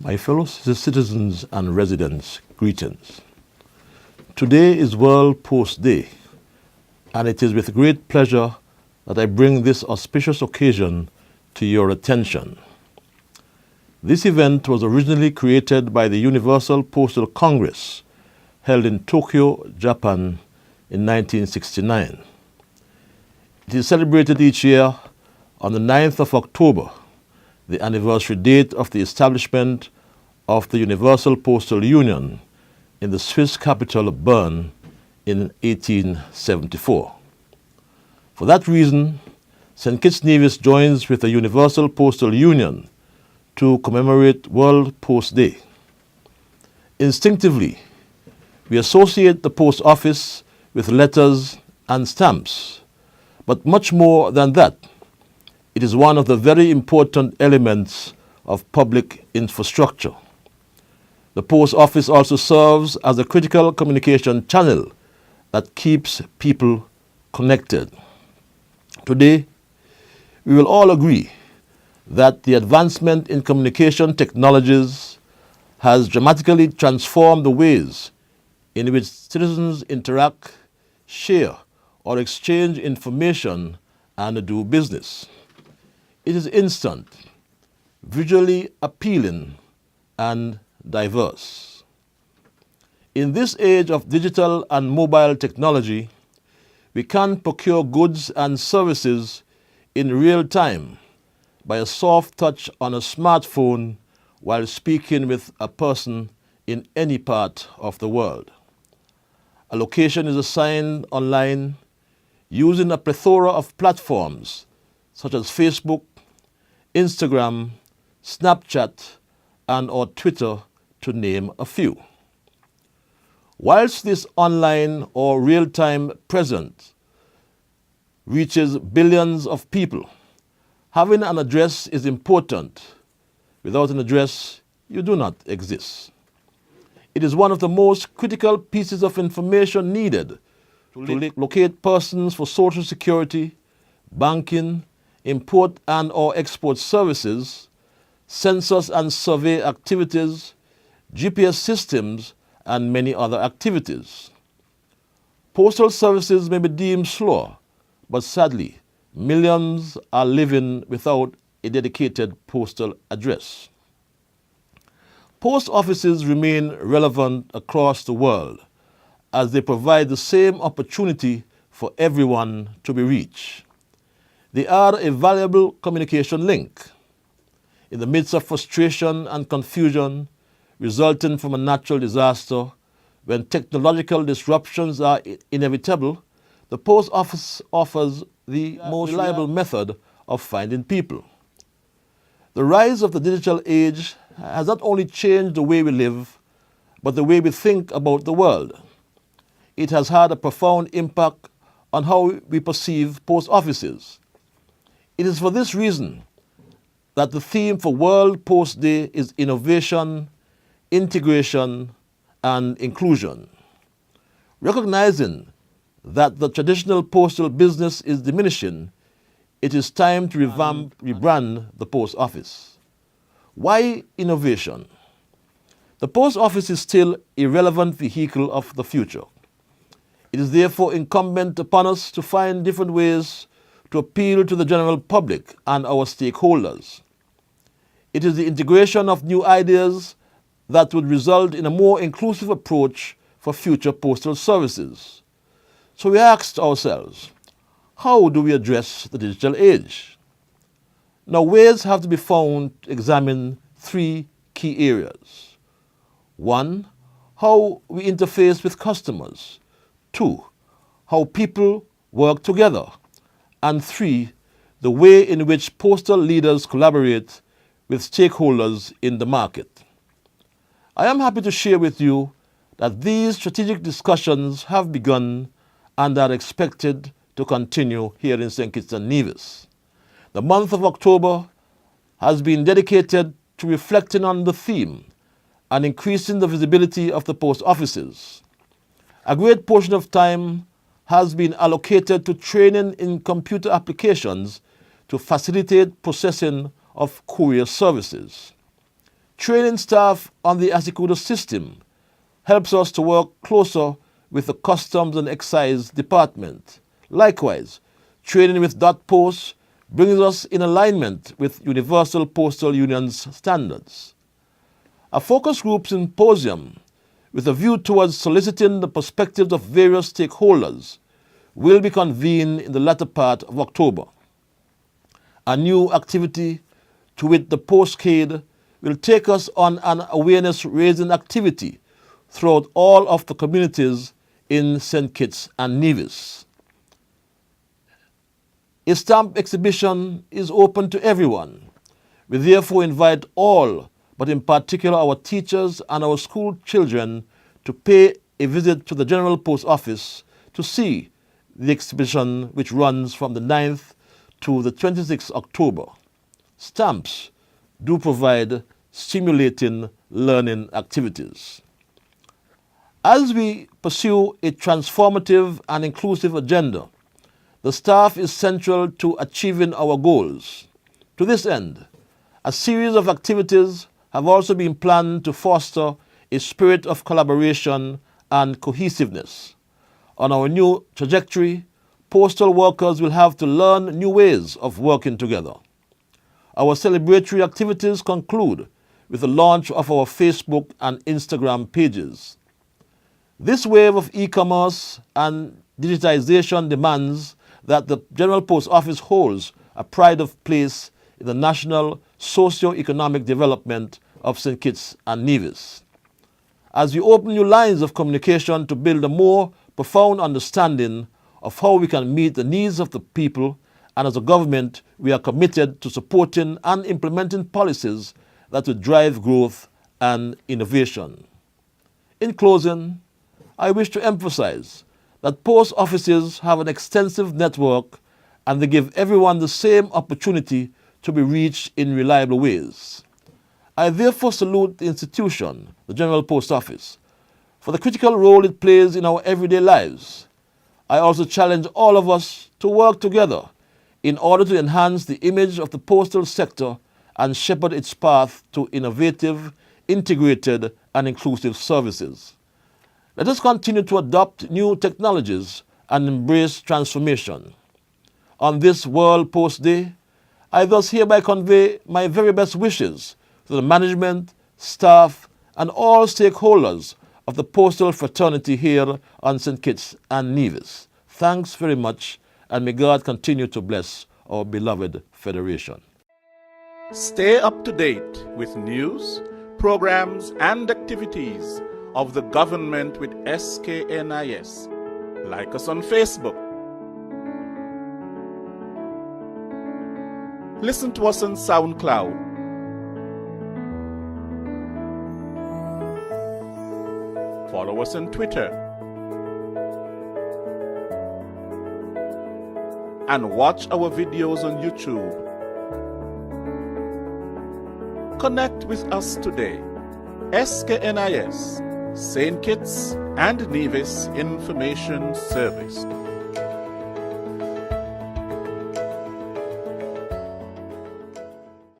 My fellow citizens and residents, greetings. Today is World Post Day, and it is with great pleasure that I bring this auspicious occasion to your attention. This event was originally created by the Universal Postal Congress, held in Tokyo, Japan in 1969. It is celebrated each year on the 9th of October, the anniversary date of the establishment of the Universal Postal Union in the Swiss capital of Bern in 1874. For that reason, St. Kitts Nevis joins with the Universal Postal Union to commemorate World Post Day. Instinctively, we associate the post office with letters and stamps, but much more than that. It is one of the very important elements of public infrastructure. The post office also serves as a critical communication channel that keeps people connected. Today, we will all agree that the advancement in communication technologies has dramatically transformed the ways in which citizens interact, share, or exchange information and do business. It is instant, visually appealing, and diverse. In this age of digital and mobile technology, we can procure goods and services in real time by a soft touch on a smartphone while speaking with a person in any part of the world. A location is assigned online using a plethora of platforms such as Facebook, Instagram, Snapchat, and/or Twitter, to name a few. Whilst this online or real-time presence reaches billions of people, having an address is important. Without an address, you do not exist. It is one of the most critical pieces of information needed to locate persons for Social Security, banking, import and/or export services, census and survey activities, GPS systems, and many other activities. Postal services may be deemed slow, but sadly, millions are living without a dedicated postal address. Post offices remain relevant across the world as they provide the same opportunity for everyone to be reached. They are a valuable communication link. In the midst of frustration and confusion resulting from a natural disaster, when technological disruptions are inevitable, the post office offers the most reliable method of finding people. The rise of the digital age has not only changed the way we live, but the way we think about the world. It has had a profound impact on how we perceive post offices. It is for this reason that the theme for World Post Day is innovation, integration, and inclusion. Recognizing that the traditional postal business is diminishing, it is time to rebrand the post office. Why innovation? The post office is still a relevant vehicle of the future. It is therefore incumbent upon us to find different ways to appeal to the general public and our stakeholders. It is the integration of new ideas that would result in a more inclusive approach for future postal services. So we asked ourselves, how do we address the digital age? Now, ways have to be found to examine three key areas. 1, how we interface with customers. 2, how people work together. And 3, the way in which postal leaders collaborate with stakeholders in the market. I am happy to share with you that these strategic discussions have begun and are expected to continue here in St. Kitts and Nevis. The month of October has been dedicated to reflecting on the theme and increasing the visibility of the post offices. A great portion of time has been allocated to training in computer applications to facilitate processing of courier services. Training staff on the Asikuda system helps us to work closer with the Customs and Excise Department. Likewise, training with dot posts brings us in alignment with Universal Postal Union's standards. A focus group symposium with a view towards soliciting the perspectives of various stakeholders will be convened in the latter part of October. A new activity, to wit the postcade, will take us on an awareness-raising activity throughout all of the communities in St. Kitts and Nevis. A stamp exhibition is open to everyone. We therefore invite all, but in particular our teachers and our school children, to pay a visit to the General Post Office to see the exhibition, which runs from the 9th to the 26th October. Stamps do provide stimulating learning activities. As we pursue a transformative and inclusive agenda, the staff is central to achieving our goals. To this end, a series of activities have also been planned to foster a spirit of collaboration and cohesiveness. On our new trajectory, postal workers will have to learn new ways of working together. Our celebratory activities conclude with the launch of our Facebook and Instagram pages. This wave of e-commerce and digitization demands that the General Post Office holds a pride of place in the national socio-economic development of St. Kitts and Nevis. As we open new lines of communication to build a more profound understanding of how we can meet the needs of the people, and as a government, we are committed to supporting and implementing policies that will drive growth and innovation. In closing, I wish to emphasize that post offices have an extensive network and they give everyone the same opportunity to be reached in reliable ways. I therefore salute the institution, the General Post Office, for the critical role it plays in our everyday lives. I also challenge all of us to work together in order to enhance the image of the postal sector and shepherd its path to innovative, integrated, and inclusive services. Let us continue to adopt new technologies and embrace transformation. On this World Post Day, I thus hereby convey my very best wishes to the management, staff, and all stakeholders of the postal fraternity here on St. Kitts and Nevis. Thanks very much, and may God continue to bless our beloved Federation. Stay up to date with news, programs, and activities of the government with SKNIS. Like us on Facebook. Listen to us on SoundCloud. Follow us on Twitter. And watch our videos on YouTube. Connect with us today. SKNIS, St. Kitts and Nevis Information Service.